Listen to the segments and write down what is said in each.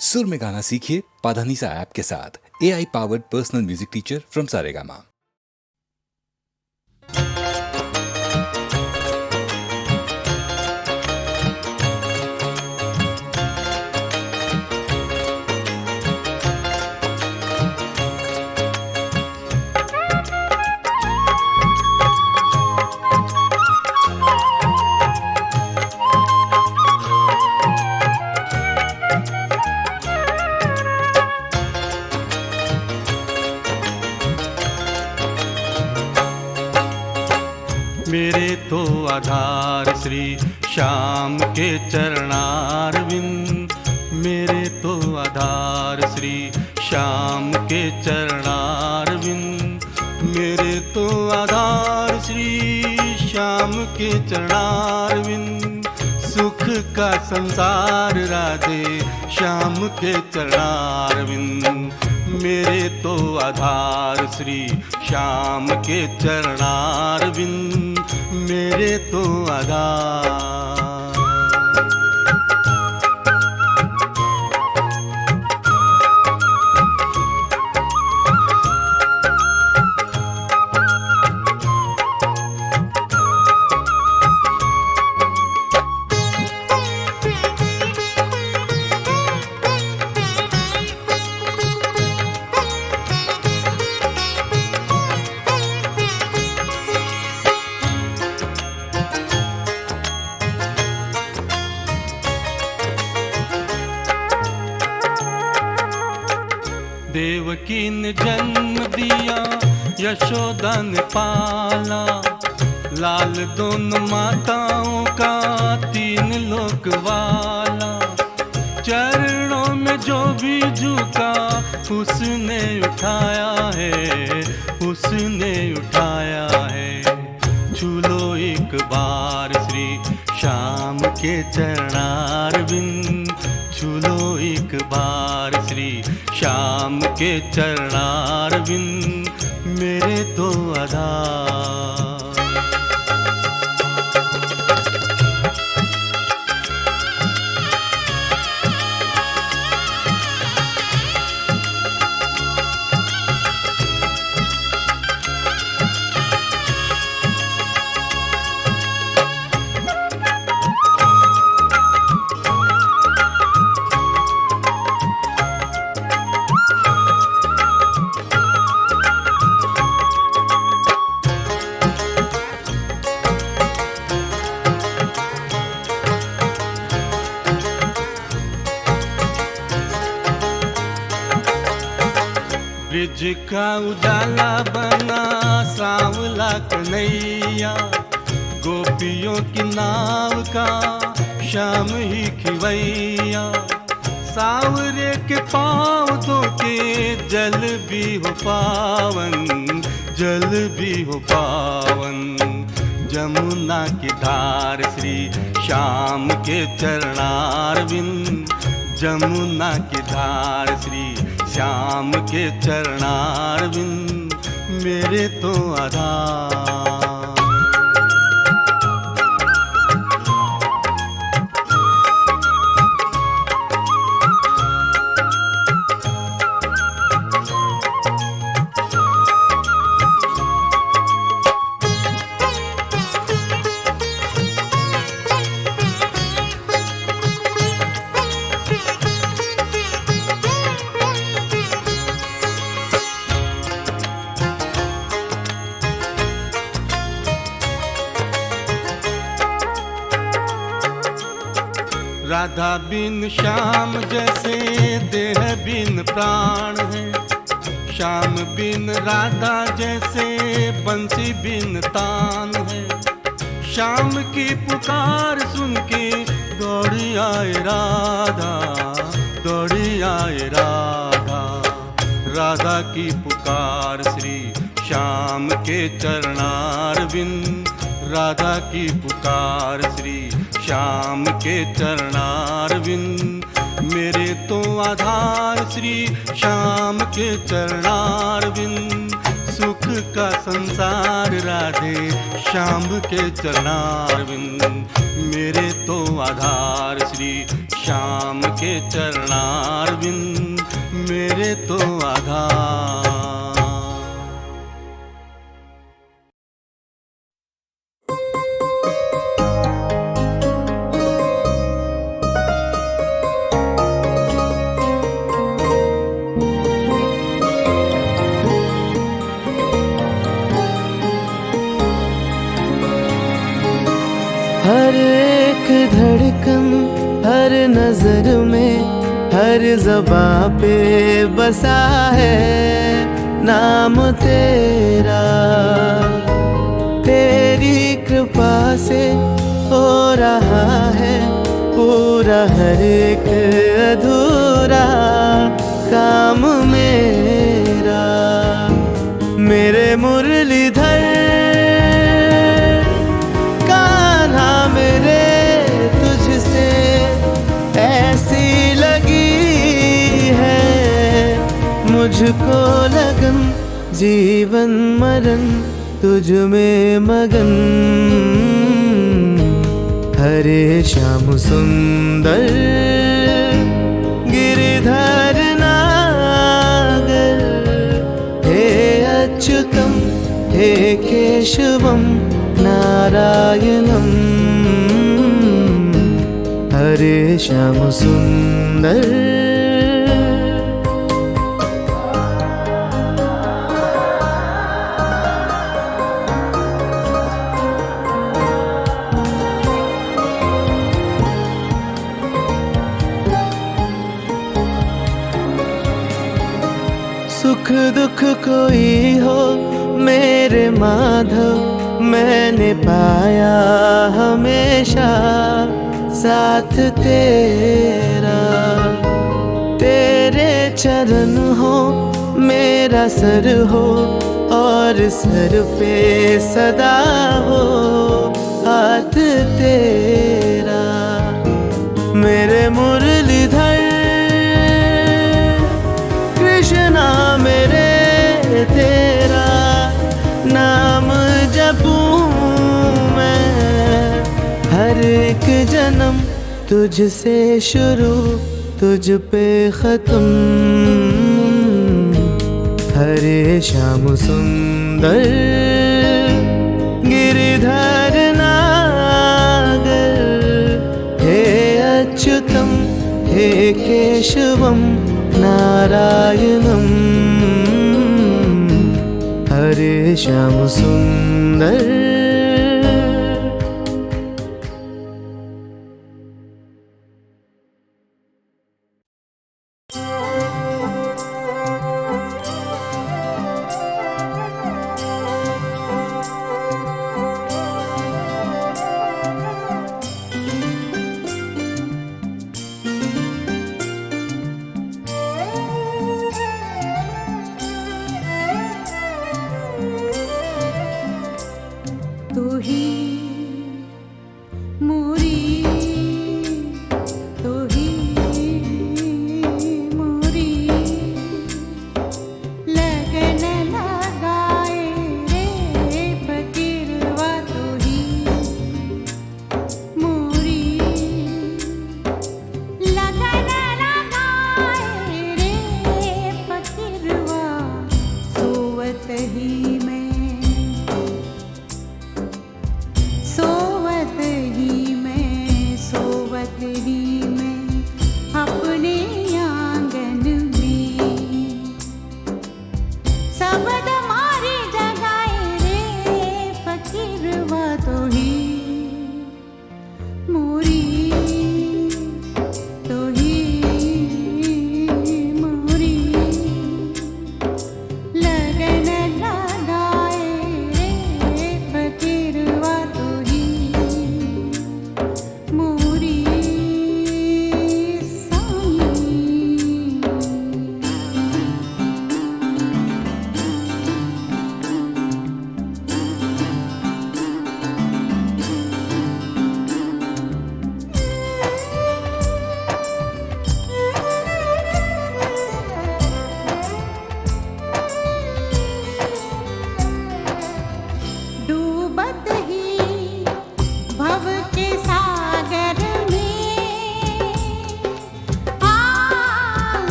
सुर में गाना सीखिए पाधानीसा ऐप के साथ। AI powered personal music teacher from Saregama. मेरे तो आधार श्री श्याम के चरणारविंद, मेरे तो आधार श्री श्याम के चरणारविंद, मेरे तो आधार श्री श्याम के चरणारविंद। सुख का संसार राधे श्याम के चरणारविंद, मेरे तो आधार श्री श्याम के चरणारविंद, मेरे तो आधार। देवकी ने जन्म दिया, यशोदा ने पाला, लाल दोनों माताओं का तीन लोक वाला। चरणों में जो भी झुका उसने उठाया है, उसने उठाया है। छू लो एक बार श्री श्याम के चरणारविंद, छू लो एक बार श्री श्याम के चरणारविंद, मेरे तो आधार। ब्रिज का उजाला बना सांवला कन्हैया, गोपियों की नाव का श्याम ही खिवैया। सांवरे के पाँव धो के जल भी हो पावन, जल भी हो पावन। जमुना की धार श्री श्याम के चरणारविंद, जमुना की धार श्री श्याम के चरणारविंद, मेरे तो आधार। राधा बिन श्याम जैसे देह बिन प्राण है, श्याम बिन राधा जैसे बंसी बिन तान है। श्याम की पुकार सुन के दौड़ी आए राधा, दौड़ी आए राधा। राधा की पुकार श्री श्याम के चरणारविंद, राधा की पुकार श्री श्याम के चरणारविंद, मेरे तो आधार श्री श्याम के चरणारविंद। सुख का संसार राधे श्याम के चरणारविंद, मेरे तो आधार श्री श्याम के चरणारविंद मेरे तो आधार। हर एक धड़कन, हर नजर में, हर ज़बां पे बसा है नाम तेरा। तेरी कृपा से हो रहा है पूरा हर एक अधूरा काम मेरा। मेरे मुरलीधर कान्हा मेरे तुझसे ऐसी लगी है मुझको लगन, जीवन मरण तुझ में मगन। हरे श्याम सुंदर गिरिधर नागर, हे अच्युतम हे केशवम नारायणम। हरे श्याम सुंदर। सुख दुख कोई हो मेरे माधव, मैंने पाया हमेशा साथ तेरा। तेरे चरण हो मेरा सर हो और सर पे सदा हो हाथ तेरा। मेरे मुरलीधर कृष्णा मेरे तेरा नाम जपूं मैं। हर एक जन्म तुझसे शुरू तुझ पे खत्म। हरे श्याम सुंदर गिरिधर नागर, हे अच्युतम हे केशवम नारायणम। हरे श्याम सुंदर।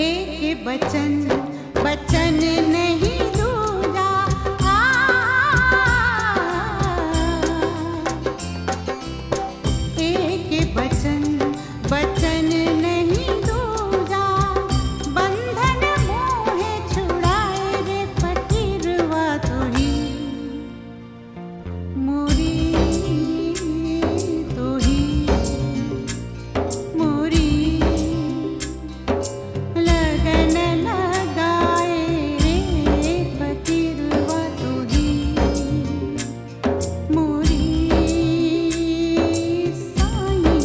एक बचन बचन नहीं दूजा एक बचन बचन नहीं दूजा बंधन मोहे छुड़ाए रे फकीरवा तोही मोरी तोही मोरी लगन लगाए रे फकीरवा तोही मोरी साईं।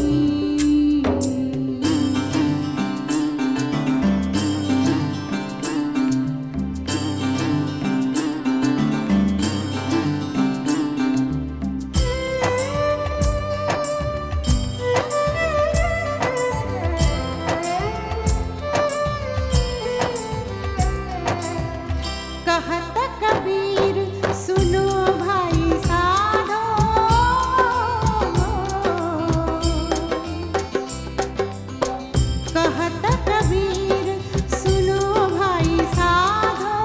कहत कबीर सुनो भाई साधो कहत कबीर सुनो भाई साधो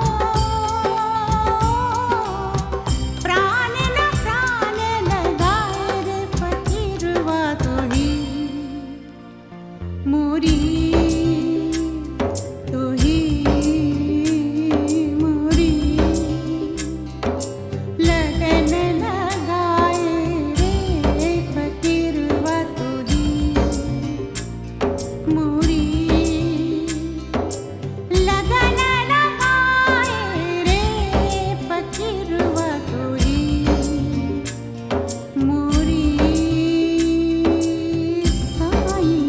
प्राण न प्राण लगाए रे फकीरवा तोही मोरी तोही मोरी लगन लगाए रे फकीरवा तोही मोरी लगन लगाए रे फकीरवा तोही मोरी साईं।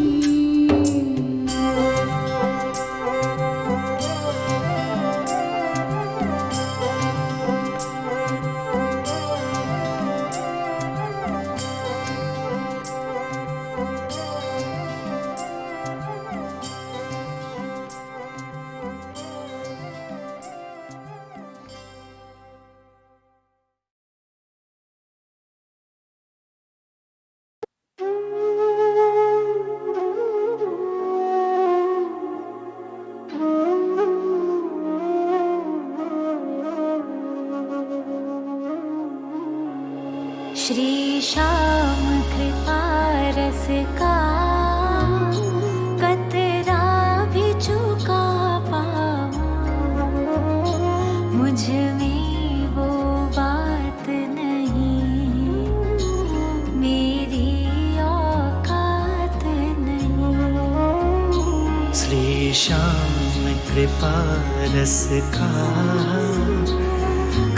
श्री श्याम कृपा रस का कतरा भी चुका पाऊं मुझ में वो बात नहीं मेरी औकात नहीं। श्री श्याम कृपा रस का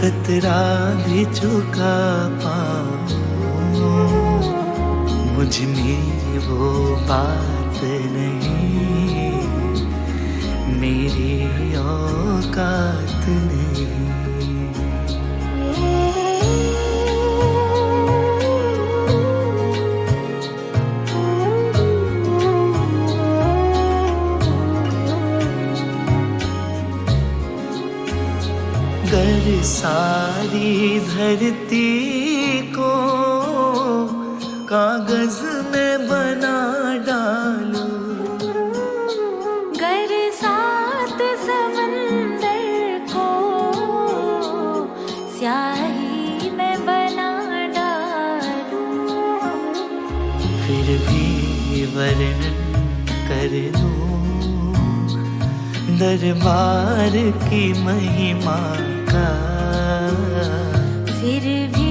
कतरा भी चुका पाऊं मुझ में वो बात नहीं मेरी औकात नहीं। गर सारी धरती को कागज में बना डालूं गर सात समंदर को स्याही में बना डालूं फिर भी वर्णन कर दूं दरबार की महिमा का फिर भी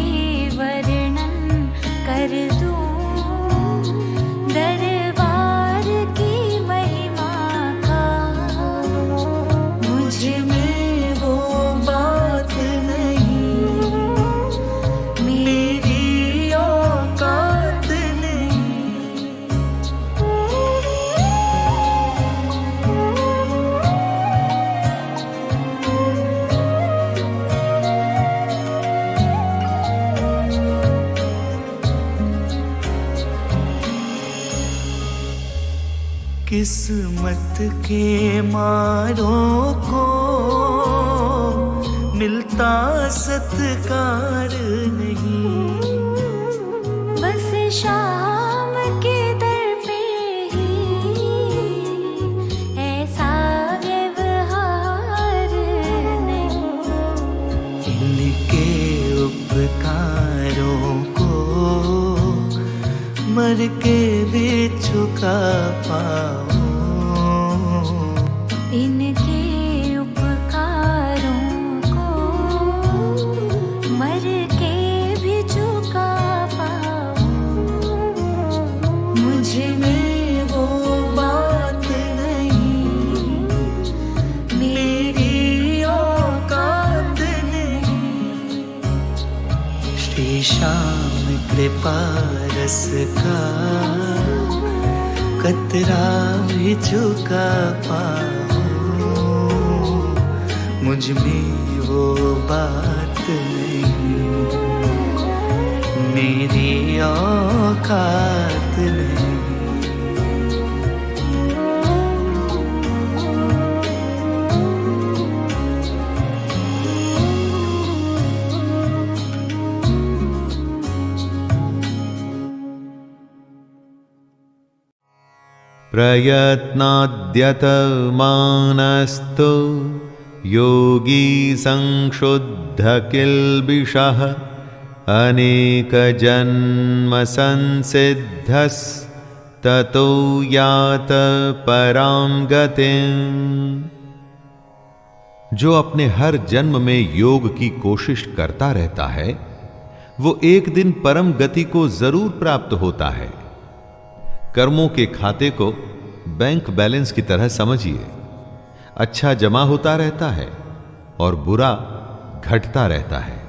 वर्णन कर दूं दरबार की महिमा का मुझ में वो बात नहीं मेरी औकात नहीं। किस्मत के मारों को मिलता सत्कार नहीं बस शाम के दर पे ही ऐसा के भी चुका पाऊं। इनके उपकारों को मर के भी चुका पाऊं। मुझ में वो बात नहीं, मेरी औकात नहीं। श्री श्याम कृपा रस का कतरा भी चुका पाऊं। मुझ में वो बात नहीं, मेरी औकात नहीं। प्रयत्नाद्यतमानस्तु योगी संशुद्धकिल्बिषः अनेकजन्मसंसिद्धस्ततो यात परां गतिम्। जो अपने हर जन्म में योग की कोशिश करता रहता है, वो एक दिन परम गति को जरूर प्राप्त होता है। कर्मों के खाते को बैंक बैलेंस की तरह समझिए। अच्छा जमा होता रहता है और बुरा घटता रहता है।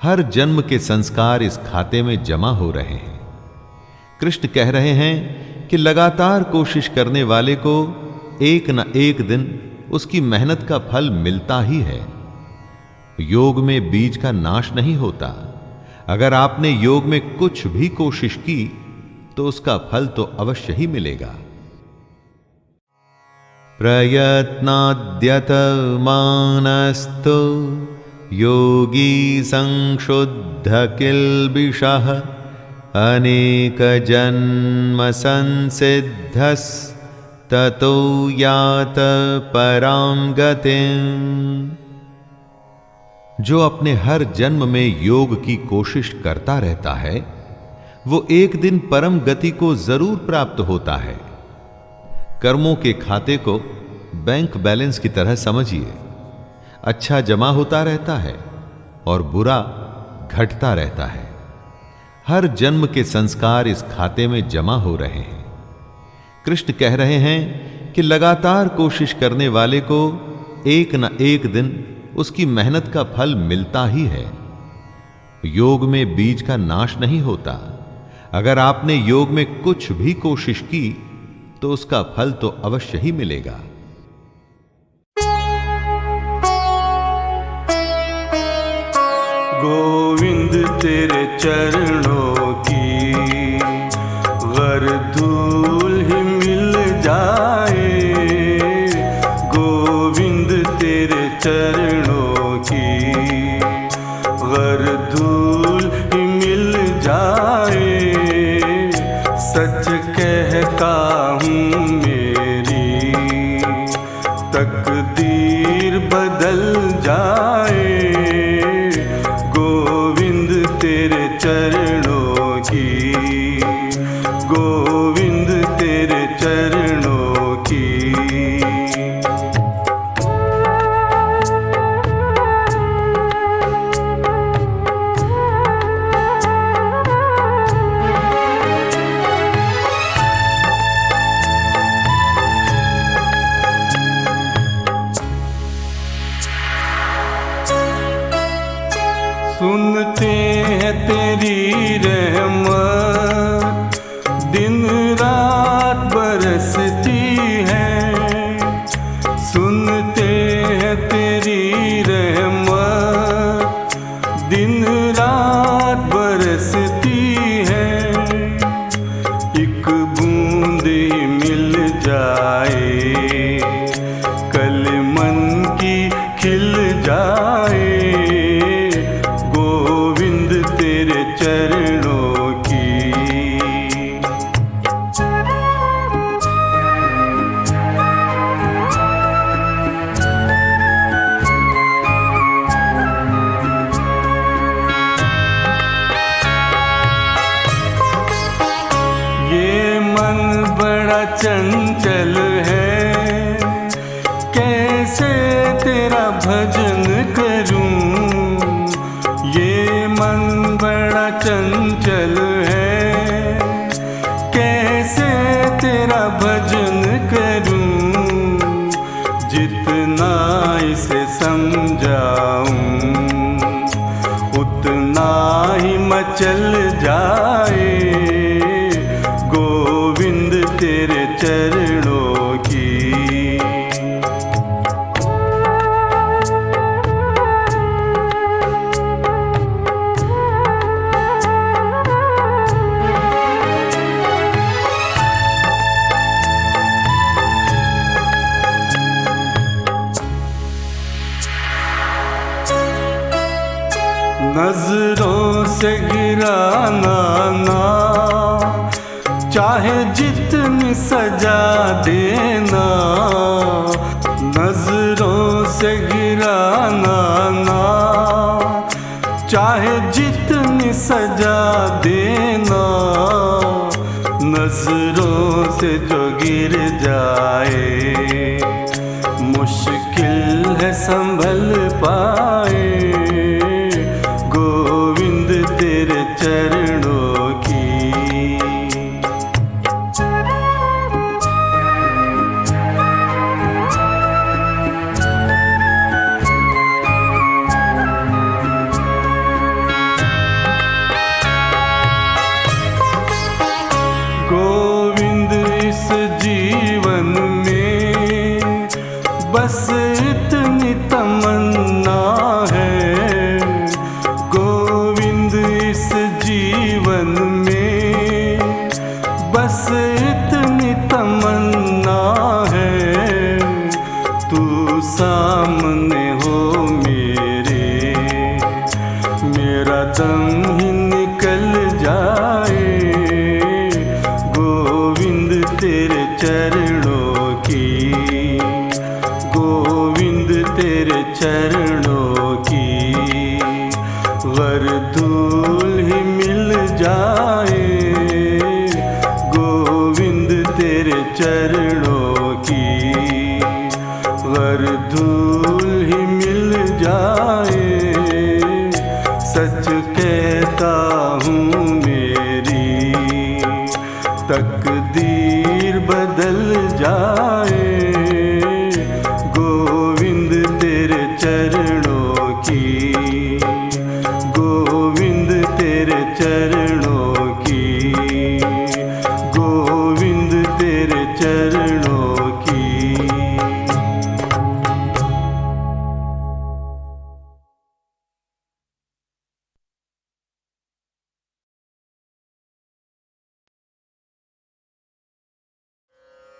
हर जन्म के संस्कार इस खाते में जमा हो रहे हैं। कृष्ण कह रहे हैं कि लगातार कोशिश करने वाले को एक न एक दिन उसकी मेहनत का फल मिलता ही है। योग में बीज का नाश नहीं होता। अगर आपने योग में कुछ भी कोशिश की तो उसका फल तो अवश्य ही मिलेगा। प्रयत्नाद्यतमानस्तु योगी संशुद्धकिल्बिषः अनेकजन्मसंसिद्धस्ततो यात परां गतिम्। जो अपने हर जन्म में योग की कोशिश करता रहता है, वो एक दिन परम गति को जरूर प्राप्त होता है। कर्मों के खाते को बैंक बैलेंस की तरह समझिए। अच्छा जमा होता रहता है और बुरा घटता रहता है। हर जन्म के संस्कार इस खाते में जमा हो रहे हैं। कृष्ण कह रहे हैं कि लगातार कोशिश करने वाले को एक न एक दिन उसकी मेहनत का फल मिलता ही है। योग में बीज का नाश नहीं होता। अगर आपने योग में कुछ भी कोशिश की तो उसका फल तो अवश्य ही मिलेगा। गोविंद तेरे चरणों की वरधूल ही मिल जाए। गोविंद तेरे चरणों की वरधूल ही मिल जाए। सच कहता हूँ मेरी तकदीर बदल जाए। गोविंद तेरे चरणों की, गोविंद तेरे चरणों की। सुनते हैं तेरी रहमत दिन रात बरसती है। सुनते हैं तेरी रहमत दिन रात बरसती है। एक बूंद ही मिल जाए कल मन की खिल जाए। गोविंद तेरे चरणों की। चंचल है, कैसे तेरा भजन करूं, ये मन बड़ा चंचल है, कैसे तेरा भजन करूं, जितना इसे समझाऊं उतना ही मचल जाए गोविंद तेरे चरणों की। नजरों से गिराना ना, चाहे जितनी सजा देना, नजरों से गिराना ना, चाहे जितनी सजा देना, नजरों से जो गिर जाए मुश्किल है संभल पाए गोविंद तेरे चरणों की। गोविंद इस जीवन में बस इतनी तमन्ना है, गोविंद इस जीवन में बस इतनी तमन्ना है, तू सामने हो मेरे, मेरा दम ही निकल जाए गोविंद तेरे चरणों की, गोविंद तेरे चरणों की, वरदूल ही मिल जाए गोविंद तेरे चरणों की, वरदूल ही मिल जाए। सच कहता हूँ मेरी तकदीर बदल जाए गोविंद तेरे चरणों की, गोविंद तेरे चरणों की, गोविंद तेरे चरणों की।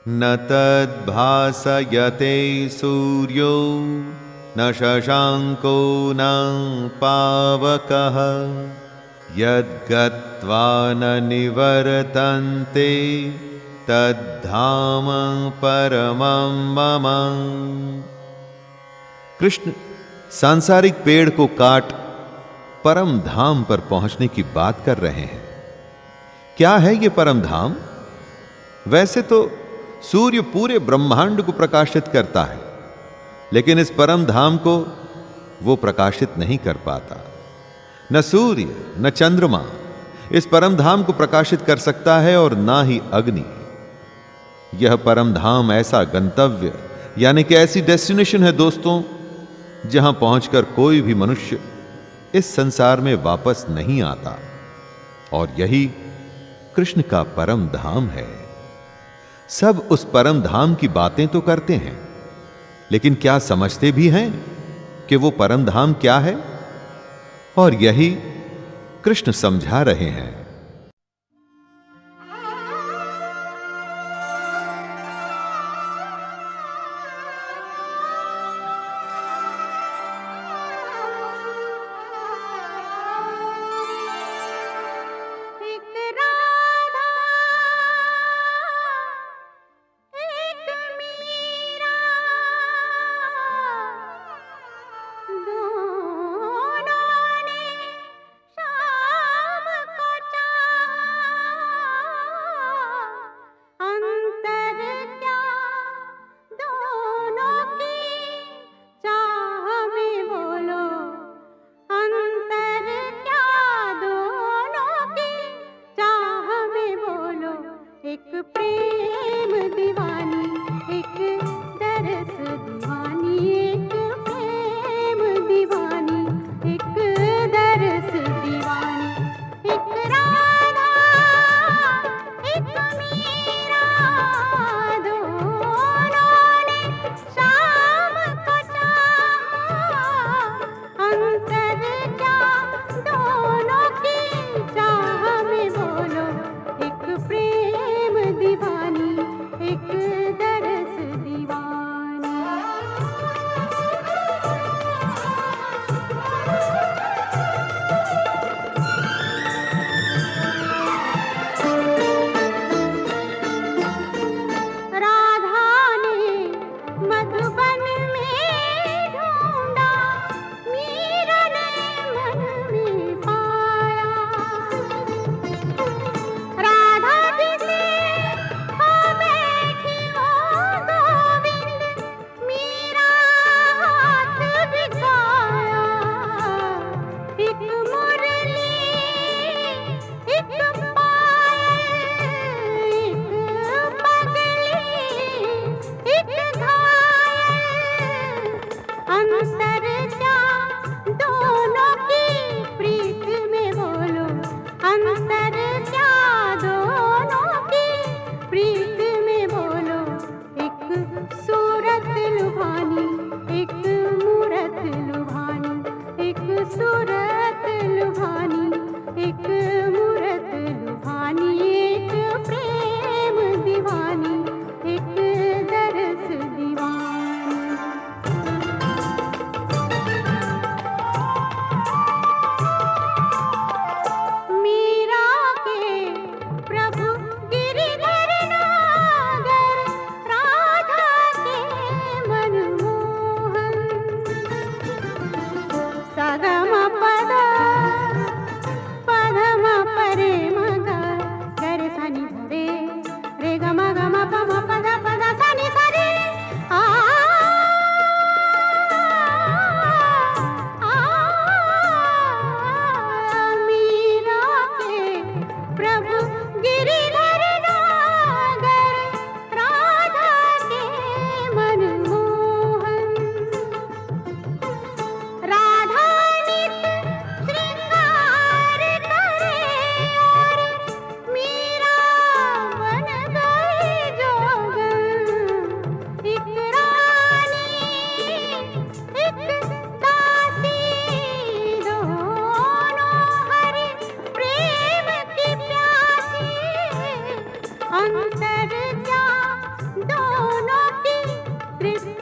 न तद्भासयते सूर्यो न शशाङ्को न पावकः, यद्गत्वा न निवर्तन्ते तद्धाम परमं मम। कृष्ण सांसारिक पेड़ को काट परम धाम पर पहुंचने की बात कर रहे हैं। क्या है ये परम धाम? वैसे तो सूर्य पूरे ब्रह्मांड को प्रकाशित करता है, लेकिन इस परम धाम को वो प्रकाशित नहीं कर पाता। न सूर्य न चंद्रमा इस परम धाम को प्रकाशित कर सकता है और ना ही अग्नि। यह परम धाम ऐसा गंतव्य यानी कि ऐसी डेस्टिनेशन है दोस्तों, जहां पहुंचकर कोई भी मनुष्य इस संसार में वापस नहीं आता, और यही कृष्ण का परम धाम है। सब उस परम धाम की बातें तो करते हैं, लेकिन क्या समझते भी हैं कि वो परम धाम क्या है? और यही कृष्ण समझा रहे हैं। एक राधा एक मीरा, दोनों ने शाम को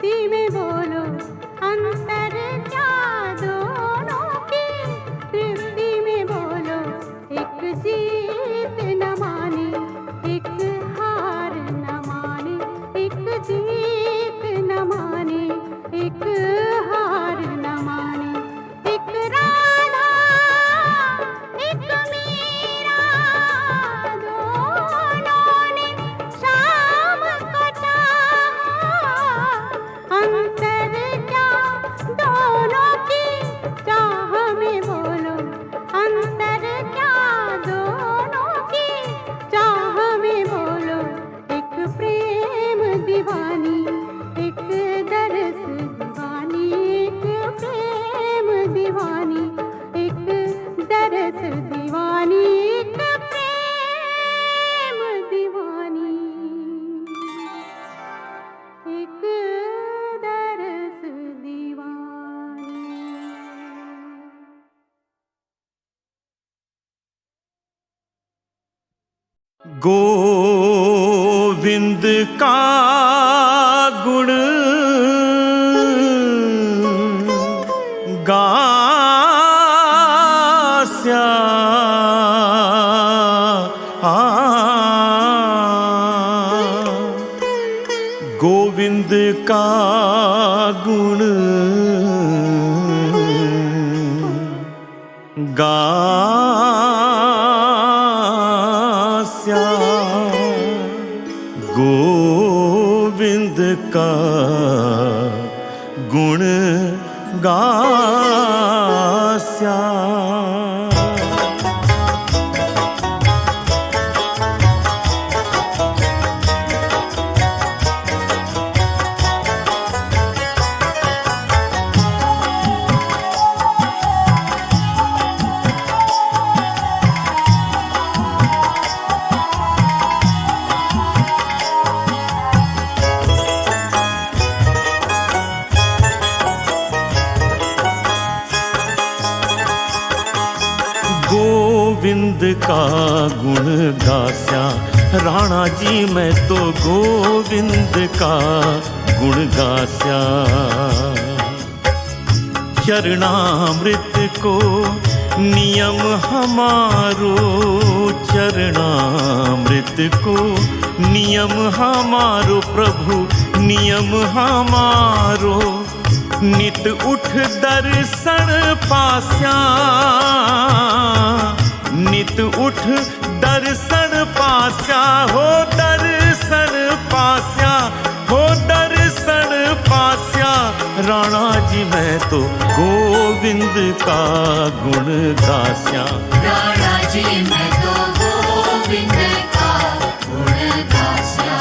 सृष्टि में बोलो अंतर क्या दोनों की, सृष्टि में बोलो एक जीत न माने एक हार न माने, एक जीत न माने एक हार न माने। एक राधा एक मीरा दोनों ने शाम को चाहा, अंतर क्या दोनों की चाह में बोलो अंतर क्या दोनों की चाह में बोलो। एक प्रेम दीवानी एक दरस दीवानी, एक प्रेम दीवानी एक दरस दीवानी, एक प्रेम दीवानी एक दरस दीवानी। गोविंद का गुण गास्या गोविंद का गुण गास्या, गोविंद का गुण गास्या। गोविंद का गुण गास्या, राणा जी मैं तो गोविंद का गुण गास्या। चरणामृत को नियम हमारो, चरणामृत को नियम हमारो प्रभु नियम हमारो। नित उठ दर्शन पास्या, नित उठ दर्शन पास्या, हो दर्शन पास्या, हो दर्शन पास्या। राणा जी मैं तो गोविंद का गुण गास्या, राणा जी मैं तो गोविंद का गुण गास्या।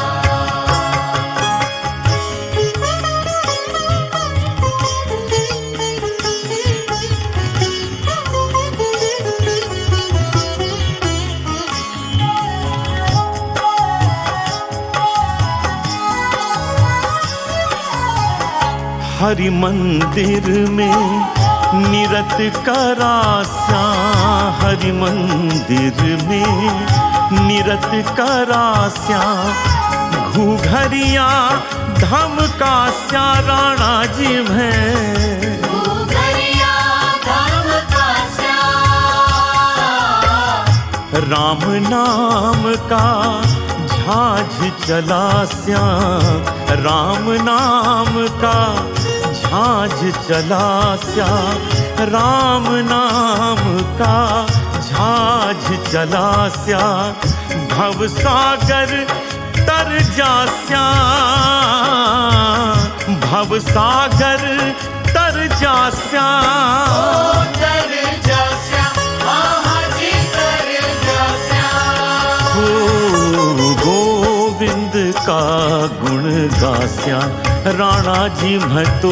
हरि मंदिर में निरत करास्या, हरि मंदिर में निरत करास्या। घूघरिया धमकास्या, राणा जी मैं घूघरिया धमकास्या। राम नाम का झाझ चलास्या, राम नाम का झाझ चलास्या, राम नाम का झाझ चलास्या। भव सागर तर जास्या, भव सागर तर जास्या। तर जास्या, महाजी तर जास्या। गोविंद का गुण गास्या, राणा जी मैं तो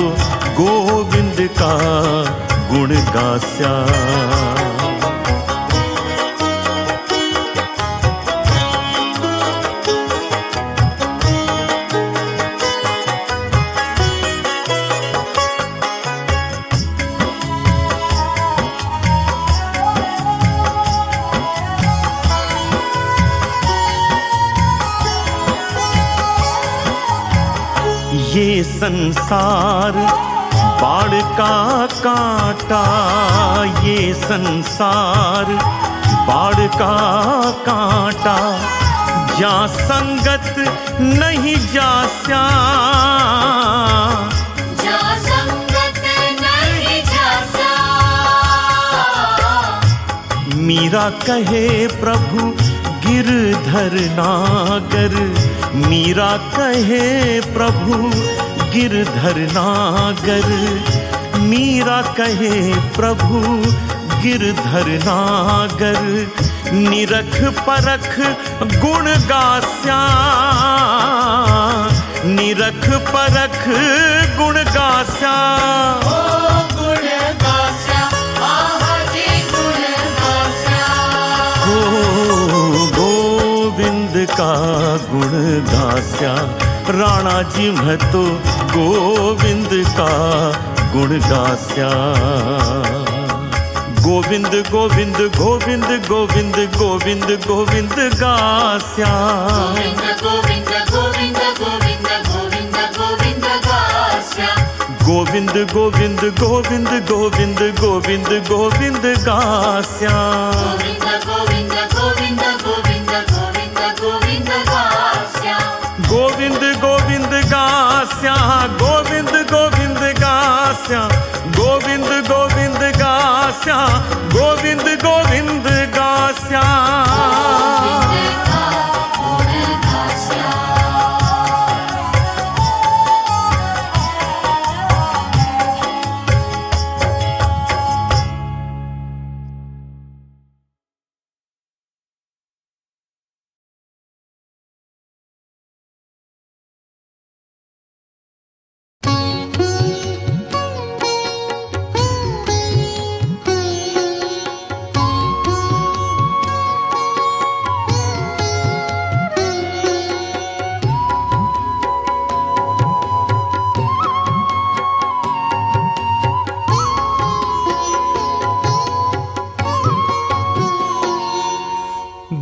गोविंद का गुण गास्या। ये संसार बाढ़ का कांटा, ये संसार बाढ़ का कांटा, जा संगत नहीं जास्या, जा संगत नहीं जास्या। मीरा कहे प्रभु गिरधर नागर, मीरा कहे प्रभु गिरधर नागर, मीरा कहे प्रभु गिरधर नागर, निरख परख गुण गास्या, निरख परख गुण गास्या। ओ गुण गास्या, आहा जी गुण गास्या। गोविंद का गुण गास्या, राणा जी मैं तो गोविंद का गुण गास्या। गोविंद गोविंद गोविंद गोविंद गोविंद गोविंद गास्या। गोविंद गोविंद गोविंद गोविंद गोविंद गोविंद गास्या। गोविंद गोविंद गोविंद गोविंद गोविंद गोविंद गास्या। गोविंद गोविंद गोविंद गोविंद गोविंद गोविंद गास्या। गोविंद गोविंद गास्या, गोविंद गोविंद गास्या, गोविंद गोविंद गास्या, गोविंद गोविंद गास्या। गोविंद का गुण गास्या।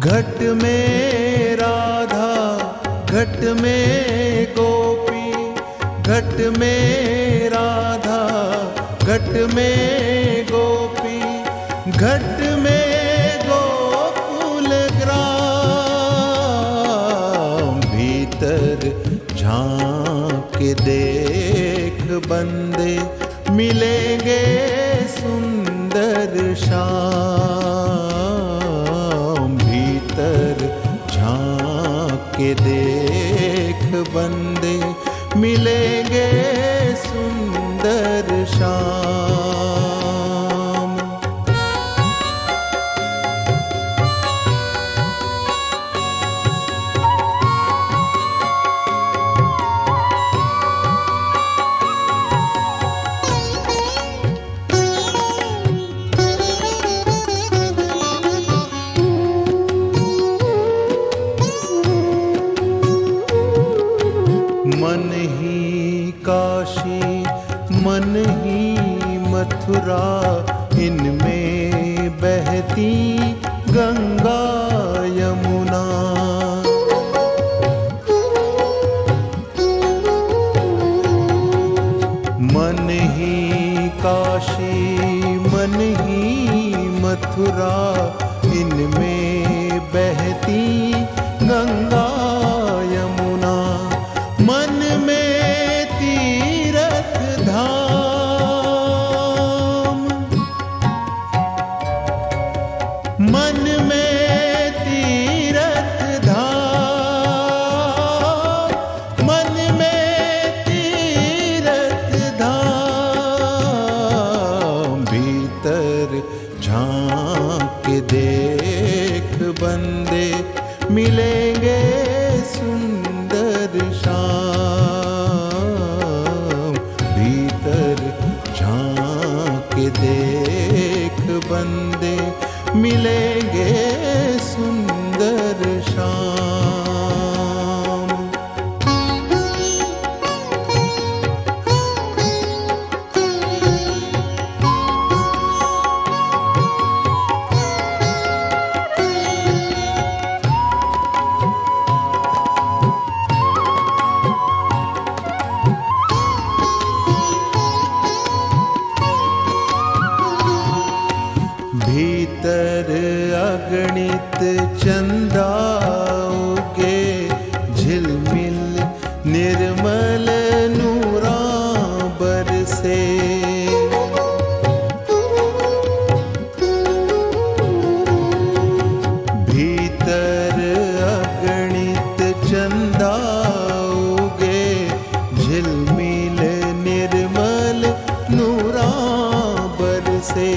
घट में राधा, घट में गोपी, घट में राधा, घट में गोपी, घट में गोकुल ग्राम। भीतर झांक के देख बंदे, मिलेंगे सुंदर श्याम। भीतर झांक के देख बंदे, मिलेंगे सुंदर श्याम। मन ही काशी, मन ही मथुरा, इनमें बहती गंगा यमुना। मन ही काशी, मन ही मथुरा, इनमें बहती गंगा यमुना। मन में तीरथ धाम, मन में तीरथ धाम, मन में तीरथ धाम। भीतर झांक के देख बंदे, मिलेंगे सुंदर श्याम। भीतर झांक के देख बंदे, मिलेंगे सुंदर श्याम। अगणित चंदा उगे, झिलमिल निर्मल नूरा बरसे। भीतर अगणित चंदा उगे, झिलमिल निर्मल नूरा बरसे।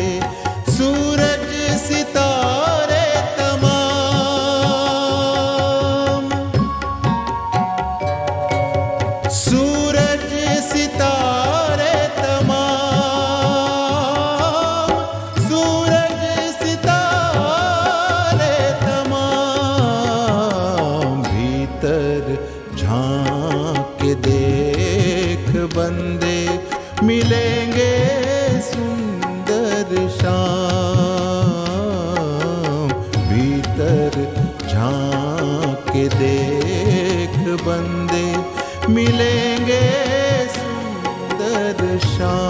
सूरज सितारे तमाम, सूरज सितारे तमाम, सूरज सितारे तमाम। भीतर झांक के देख बंदे, मिलेंगे सुंदर शाम। भीतर झांक के देख बंदे, मिलेंगे सुंदर शाम।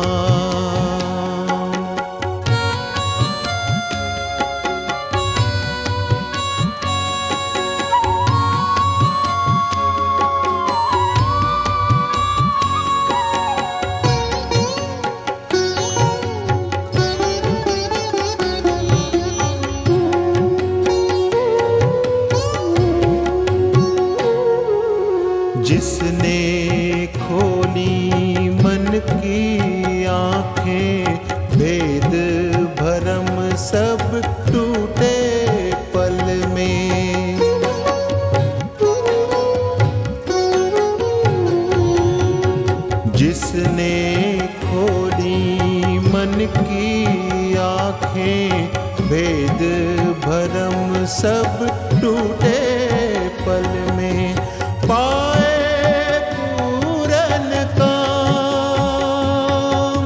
जिसने खोली मन की आंखें, भेद भरम सब टूटे पल में। जिसने खोली मन की आंखें, भेद भरम सब टूटे पल में। पाए पूरन काम,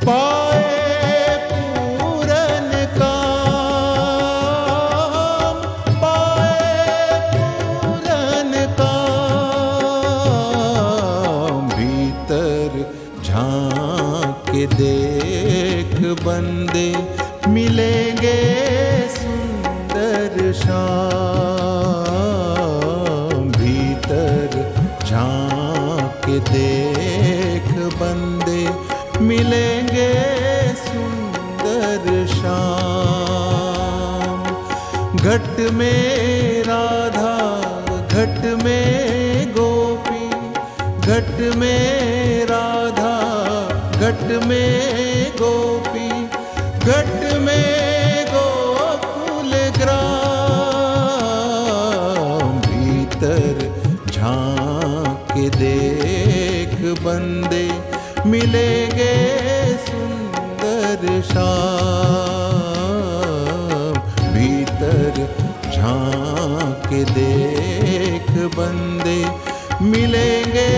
पाए पूरन काम, पाए पूरन काम। भीतर झांक के देख बंदे, मिलेंगे सुंदर शाम। भीतर झांक के देख बंदे, मिलेंगे सुंदर शाम। घट में राधा, घट में गोपी, घट में राधा, घट में गोपी, घट में गोकुल ग्राम। भीतर झांक के देख बंदे, मिलेंगे सुंदर शाम। भीतर झांक के देख बंदे, मिलेंगे